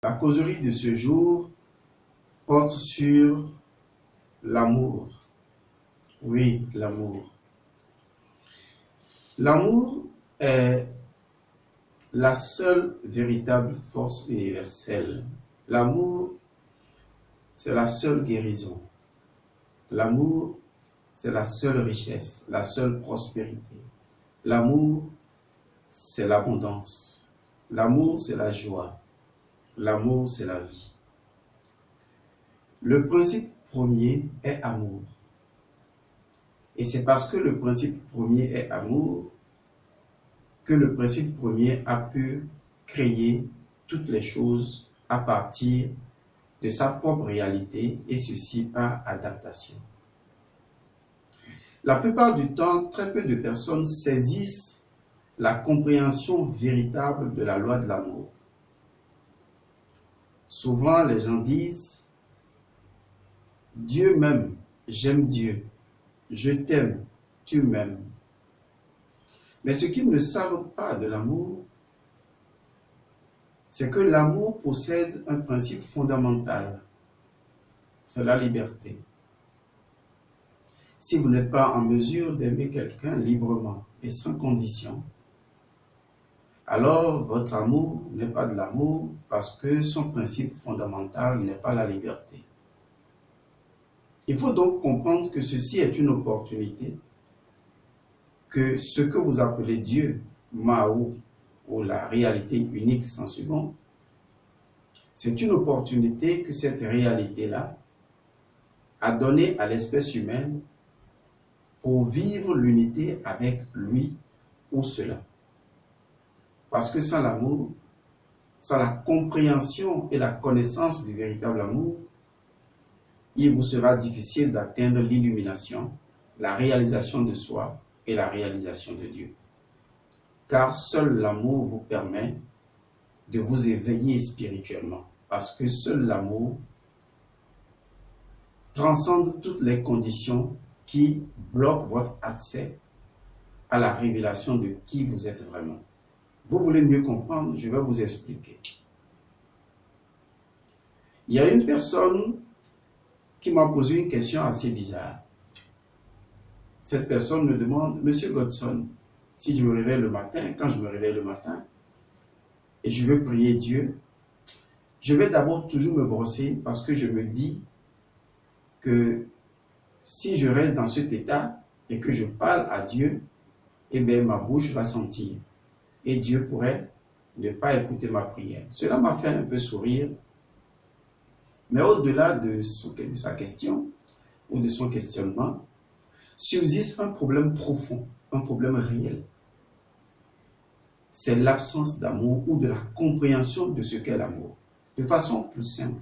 La causerie de ce jour porte sur l'amour. Oui, l'amour. L'amour est la seule véritable force universelle. L'amour, c'est la seule guérison. L'amour, c'est la seule richesse, la seule prospérité. L'amour, c'est l'abondance. L'amour, c'est la joie. L'amour, c'est la vie. Le principe premier est amour. Et c'est parce que le principe premier est amour que le principe premier a pu créer toutes les choses à partir de sa propre réalité, et ceci par adaptation. La plupart du temps, très peu de personnes saisissent la compréhension véritable de la loi de l'amour. Souvent, les gens disent « Dieu m'aime, j'aime Dieu, je t'aime, tu m'aimes ». Mais ce qu'ils ne savent pas de l'amour, c'est que l'amour possède un principe fondamental, c'est la liberté. Si vous n'êtes pas en mesure d'aimer quelqu'un librement et sans condition, alors votre amour n'est pas de l'amour parce que son principe fondamental n'est pas la liberté. Il faut donc comprendre que ceci est une opportunité, que ce que vous appelez Dieu, Mao, ou la réalité unique sans second, c'est une opportunité que cette réalité-là a donnée à l'espèce humaine pour vivre l'unité avec lui ou cela. Parce que sans l'amour, sans la compréhension et la connaissance du véritable amour, il vous sera difficile d'atteindre l'illumination, la réalisation de soi et la réalisation de Dieu. Car seul l'amour vous permet de vous éveiller spirituellement. Parce que seul l'amour transcende toutes les conditions qui bloquent votre accès à la révélation de qui vous êtes vraiment. Vous voulez mieux comprendre? Je vais vous expliquer. Il y a une personne qui m'a posé une question assez bizarre. Cette personne me demande, Monsieur Godson, si je me réveille le matin, quand je me réveille le matin, et je veux prier Dieu, je vais d'abord toujours me brosser parce que je me dis que si je reste dans cet état et que je parle à Dieu, eh bien ma bouche va sentir. Et Dieu pourrait ne pas écouter ma prière. Cela m'a fait un peu sourire. Mais au-delà de sa question ou de son questionnement, subsiste un problème profond, un problème réel. C'est l'absence d'amour ou de la compréhension de ce qu'est l'amour. De façon plus simple,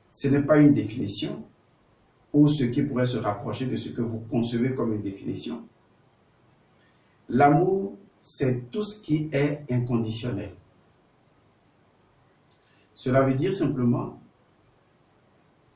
ce n'est pas une définition ou ce qui pourrait se rapprocher de ce que vous concevez comme une définition. L'amour, c'est tout ce qui est inconditionnel. Cela veut dire simplement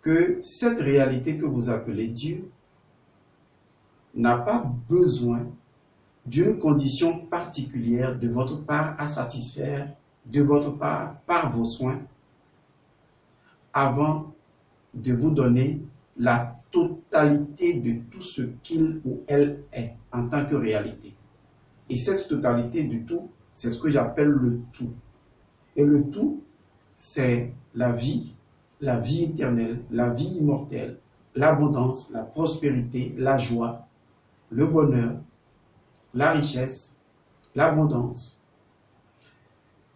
que cette réalité que vous appelez Dieu n'a pas besoin d'une condition particulière de votre part à satisfaire, de votre part, par vos soins, avant de vous donner la totalité de tout ce qu'il ou elle est en tant que réalité. Et cette totalité du tout, c'est ce que j'appelle le tout. Et le tout, c'est la vie éternelle, la vie immortelle, l'abondance, la prospérité, la joie, le bonheur, la richesse, l'abondance.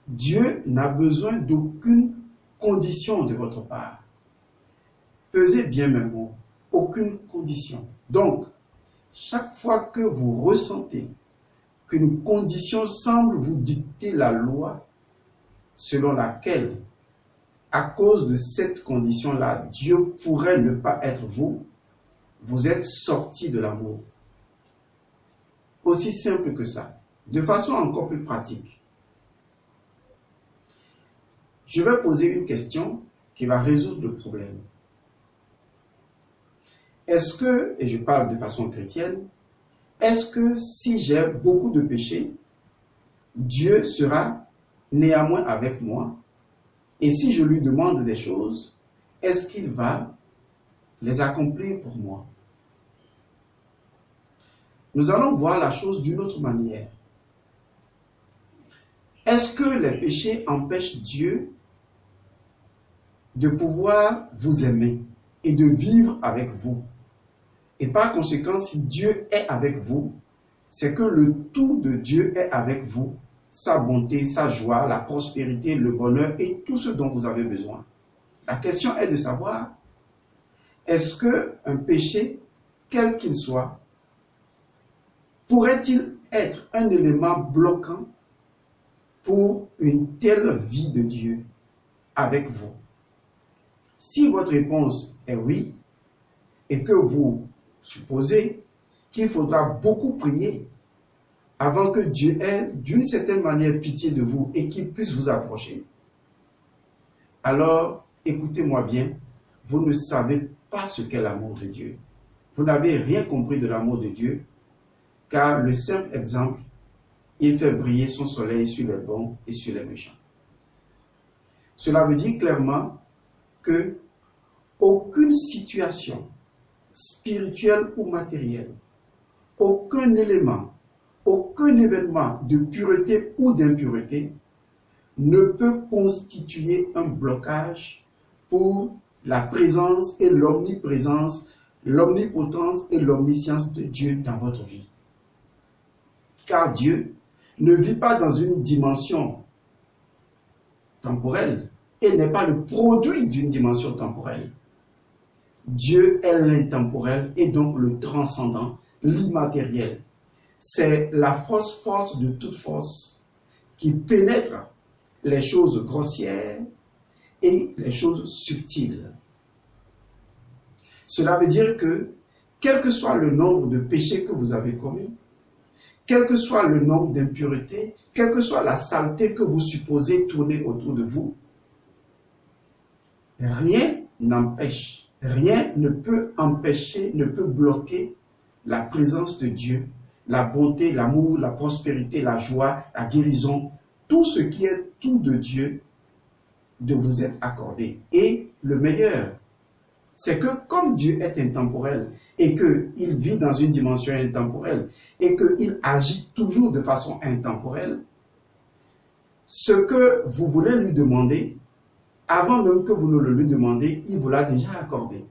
Dieu n'a besoin d'aucune condition de votre part. Pesez bien mes mots, aucune condition. Donc, chaque fois que vous ressentez qu'une condition semble vous dicter la loi selon laquelle, à cause de cette condition-là, Dieu pourrait ne pas être vous, vous êtes sorti de l'amour. Aussi simple que ça. De façon encore plus pratique, je vais poser une question qui va résoudre le problème. Est-ce que, et je parle de façon chrétienne, est-ce que si j'ai beaucoup de péchés, Dieu sera néanmoins avec moi Et si je lui demande des choses, est-ce qu'il va les accomplir pour moi? Nous allons voir la chose d'une autre manière. Est-ce que les péchés empêchent Dieu de pouvoir vous aimer et de vivre avec vous? Et par conséquent, si Dieu est avec vous, c'est que le tout de Dieu est avec vous, sa bonté, sa joie, la prospérité, le bonheur et tout ce dont vous avez besoin. La question est de savoir, est-ce qu'un péché, quel qu'il soit, pourrait-il être un élément bloquant pour une telle vie de Dieu avec vous? Si votre réponse est oui, et que vous supposez qu'il faudra beaucoup prier avant que Dieu ait d'une certaine manière pitié de vous et qu'il puisse vous approcher, alors écoutez-moi bien, vous ne savez pas ce qu'est l'amour de Dieu. Vous n'avez rien compris de l'amour de Dieu, car le simple exemple, il fait briller son soleil sur les bons et sur les méchants. Cela veut dire clairement que aucune situation spirituelle ou matérielle, aucun élément, aucun événement de pureté ou d'impureté ne peut constituer un blocage pour la présence et l'omniprésence, l'omnipotence et l'omniscience de Dieu dans votre vie. Car Dieu ne vit pas dans une dimension temporelle et n'est pas le produit d'une dimension temporelle. Dieu est l'intemporel et donc le transcendant, l'immatériel. C'est la force de toute force qui pénètre les choses grossières et les choses subtiles. Cela veut dire que, quel que soit le nombre de péchés que vous avez commis, quel que soit le nombre d'impuretés, quelle que soit la saleté que vous supposez tourner autour de vous, rien n'empêche, rien ne peut empêcher, ne peut bloquer la présence de Dieu, la bonté, l'amour, la prospérité, la joie, la guérison, tout ce qui est tout de Dieu, de vous être accordé. Et le meilleur, c'est que comme Dieu est intemporel et qu'il vit dans une dimension intemporelle et qu'il agit toujours de façon intemporelle, ce que vous voulez lui demander, avant même que vous ne le lui demandiez, il vous l'a déjà accordé.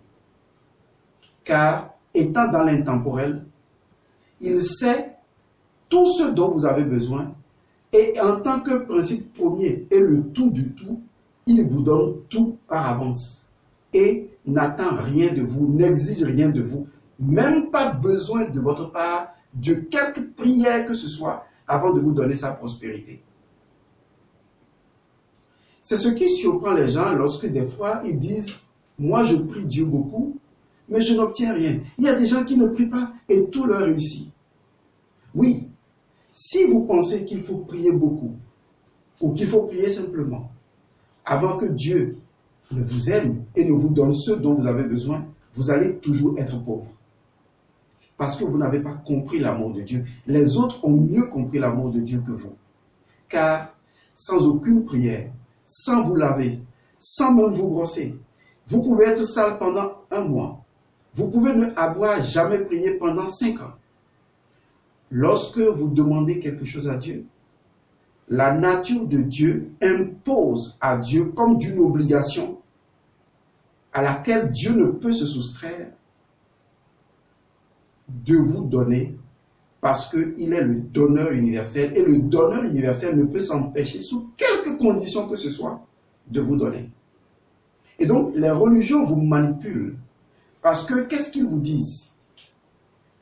Car étant dans l'intemporel, il sait tout ce dont vous avez besoin et en tant que principe premier et le tout du tout, il vous donne tout par avance et n'attend rien de vous, n'exige rien de vous, même pas besoin de votre part de quelque prière que ce soit avant de vous donner sa prospérité. C'est ce qui surprend les gens lorsque des fois ils disent « Moi je prie Dieu beaucoup, mais je n'obtiens rien. » Il y a des gens qui ne prient pas et tout leur réussit. Oui, si vous pensez qu'il faut prier beaucoup ou qu'il faut prier simplement avant que Dieu ne vous aime et ne vous donne ce dont vous avez besoin, vous allez toujours être pauvre. Parce que vous n'avez pas compris l'amour de Dieu. Les autres ont mieux compris l'amour de Dieu que vous. Car sans aucune prière, sans vous laver, sans même vous brosser, vous pouvez être sale pendant 1 mois. Vous pouvez ne avoir jamais prié pendant 5 ans. Lorsque vous demandez quelque chose à Dieu, la nature de Dieu impose à Dieu comme d'une obligation à laquelle Dieu ne peut se soustraire de vous donner parce qu'il est le donneur universel et le donneur universel ne peut s'empêcher sous quelque condition que ce soit de vous donner. Et donc les religions vous manipulent parce que qu'est-ce qu'ils vous disent?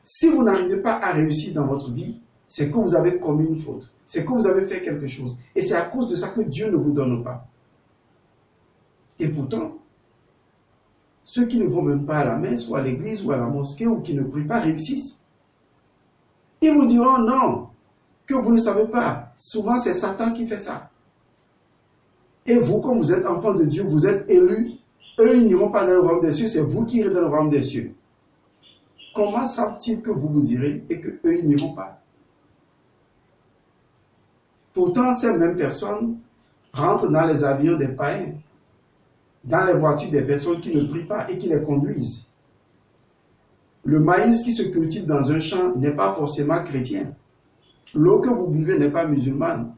Si vous n'arrivez pas à réussir dans votre vie, c'est que vous avez commis une faute. C'est que vous avez fait quelque chose. Et c'est à cause de ça que Dieu ne vous donne pas. Et pourtant, ceux qui ne vont même pas à la messe ou à l'église ou à la mosquée ou qui ne prient pas réussissent. Ils vous diront non, que vous ne savez pas. Souvent, c'est Satan qui fait ça. Et vous, comme vous êtes enfant de Dieu, vous êtes élus. Eux, ils n'iront pas dans le royaume des cieux, c'est vous qui irez dans le royaume des cieux. Comment savent-ils que vous irez et qu'eux, ils n'iront pas? Pourtant, ces mêmes personnes rentre dans les avions des païens, dans les voitures des personnes qui ne prient pas et qui les conduisent. Le maïs qui se cultive dans un champ n'est pas forcément chrétien. L'eau que vous buvez n'est pas musulmane.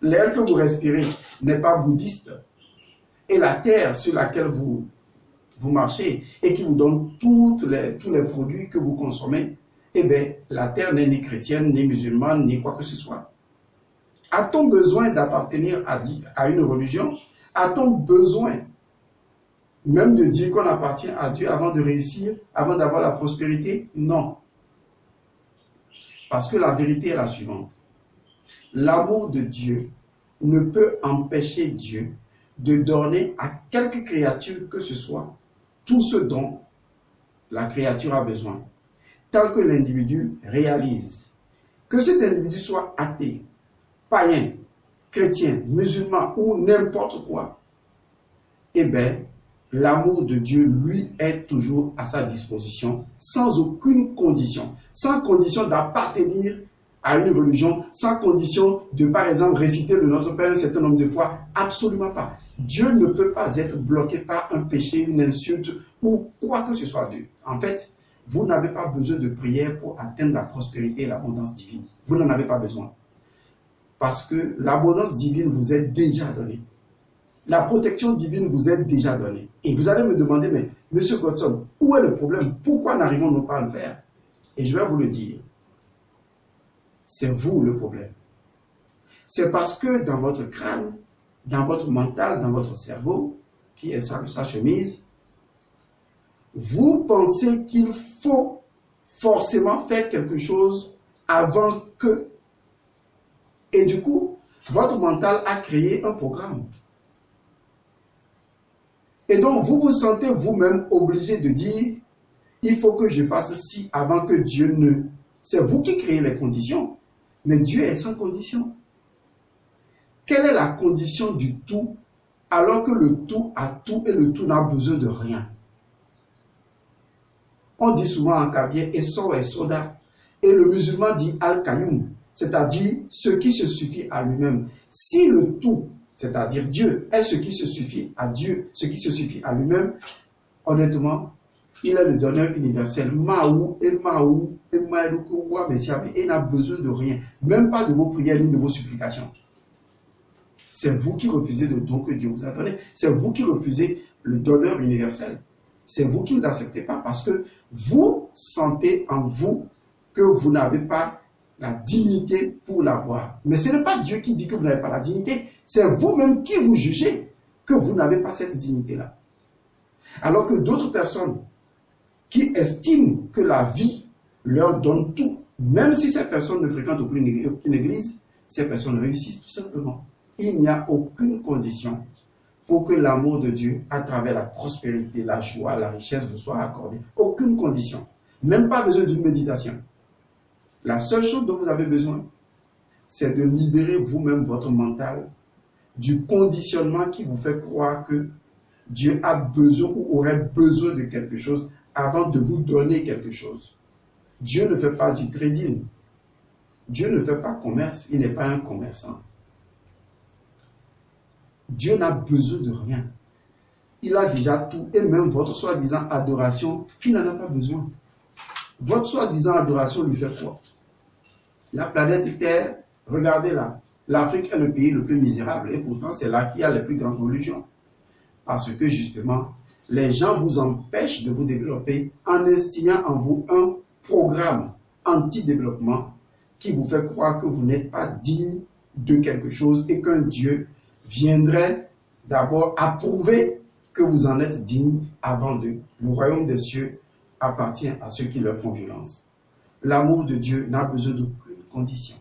L'air que vous respirez n'est pas bouddhiste. Et la terre sur laquelle vous marchez et qui vous donne tous les produits que vous consommez, eh bien, la terre n'est ni chrétienne, ni musulmane, ni quoi que ce soit. A-t-on besoin d'appartenir à une religion? A-t-on besoin même de dire qu'on appartient à Dieu avant de réussir, avant d'avoir la prospérité? Non. Parce que la vérité est la suivante. L'amour de Dieu ne peut empêcher Dieu de donner à quelque créature que ce soit tout ce dont la créature a besoin, tant que l'individu réalise. Que cet individu soit athée, païen, chrétien, musulman ou n'importe quoi, eh bien, l'amour de Dieu, lui, est toujours à sa disposition, sans aucune condition. Sans condition d'appartenir à une religion, sans condition de, par exemple, réciter le Notre Père un certain nombre de fois. Absolument pas. Dieu ne peut pas être bloqué par un péché, une insulte ou quoi que ce soit d'eux. En fait, vous n'avez pas besoin de prière pour atteindre la prospérité et l'abondance divine. Vous n'en avez pas besoin. Parce que l'abondance divine vous est déjà donnée. La protection divine vous est déjà donnée. Et vous allez me demander, mais Monsieur Godson, où est le problème? Pourquoi n'arrivons-nous pas à le faire? Et je vais vous le dire. C'est vous le problème. C'est parce que dans votre crâne, dans votre mental, dans votre cerveau, qui est sa chemise, vous pensez qu'il faut forcément faire quelque chose avant que. Et du coup, votre mental a créé un programme. Et donc, vous vous sentez vous-même obligé de dire, il faut que je fasse ci avant que Dieu ne. C'est vous qui créez les conditions. Mais Dieu est sans condition. Quelle est la condition du tout alors que le tout a tout et le tout n'a besoin de rien? On dit souvent en kabyle Eso et Soda. Et le musulman dit Al-Qayyum, c'est-à-dire ce qui se suffit à lui-même. Si le tout, c'est-à-dire Dieu, est ce qui se suffit à Dieu, ce qui se suffit à lui-même, honnêtement, il est le donneur universel. Et n'a besoin de rien, même pas de vos prières ni de vos supplications. C'est vous qui refusez le don que Dieu vous a donné. C'est vous qui refusez le donneur universel. C'est vous qui ne l'acceptez pas parce que vous sentez en vous que vous n'avez pas la dignité pour l'avoir. Mais ce n'est pas Dieu qui dit que vous n'avez pas la dignité. C'est vous-même qui vous jugez que vous n'avez pas cette dignité-là. Alors que d'autres personnes qui estiment que la vie leur donne tout, même si ces personnes ne fréquentent aucune église, ces personnes réussissent tout simplement. Il n'y a aucune condition pour que l'amour de Dieu, à travers la prospérité, la joie, la richesse, vous soit accordé. Aucune condition. Même pas besoin d'une méditation. La seule chose dont vous avez besoin, c'est de libérer vous-même votre mental du conditionnement qui vous fait croire que Dieu a besoin ou aurait besoin de quelque chose avant de vous donner quelque chose. Dieu ne fait pas du trading. Dieu ne fait pas commerce. Il n'est pas un commerçant. Dieu n'a besoin de rien. Il a déjà tout. Et même votre soi-disant adoration, il n'en a pas besoin. Votre soi-disant adoration lui fait quoi? La planète Terre, regardez là. L'Afrique est le pays le plus misérable. Et pourtant, c'est là qu'il y a les plus grandes religions. Parce que justement, les gens vous empêchent de vous développer en instillant en vous un programme anti-développement qui vous fait croire que vous n'êtes pas digne de quelque chose et qu'un Dieu viendrait d'abord approuver que vous en êtes digne avant d'eux. Le royaume des cieux appartient à ceux qui leur font violence. L'amour de Dieu n'a besoin d'aucune condition.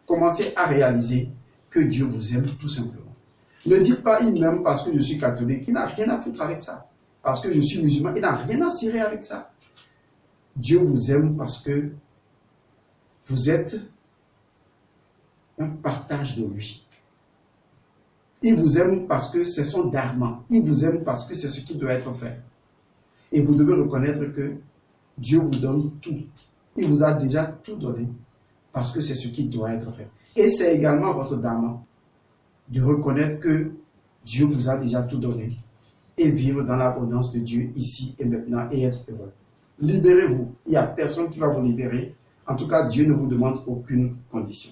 Commencez à réaliser que Dieu vous aime tout simplement. Ne dites pas il m'aime parce que je suis catholique. Il n'a rien à foutre avec ça. Parce que je suis musulman, il n'a rien à cirer avec ça. Dieu vous aime parce que vous êtes un partage de lui. Il vous aime parce que c'est son dharma. Il vous aime parce que c'est ce qui doit être fait. Et vous devez reconnaître que Dieu vous donne tout. Il vous a déjà tout donné parce que c'est ce qui doit être fait. Et c'est également votre dharma de reconnaître que Dieu vous a déjà tout donné et vivre dans l'abondance de Dieu ici et maintenant et être heureux. Libérez-vous. Il n'y a personne qui va vous libérer. En tout cas, Dieu ne vous demande aucune condition.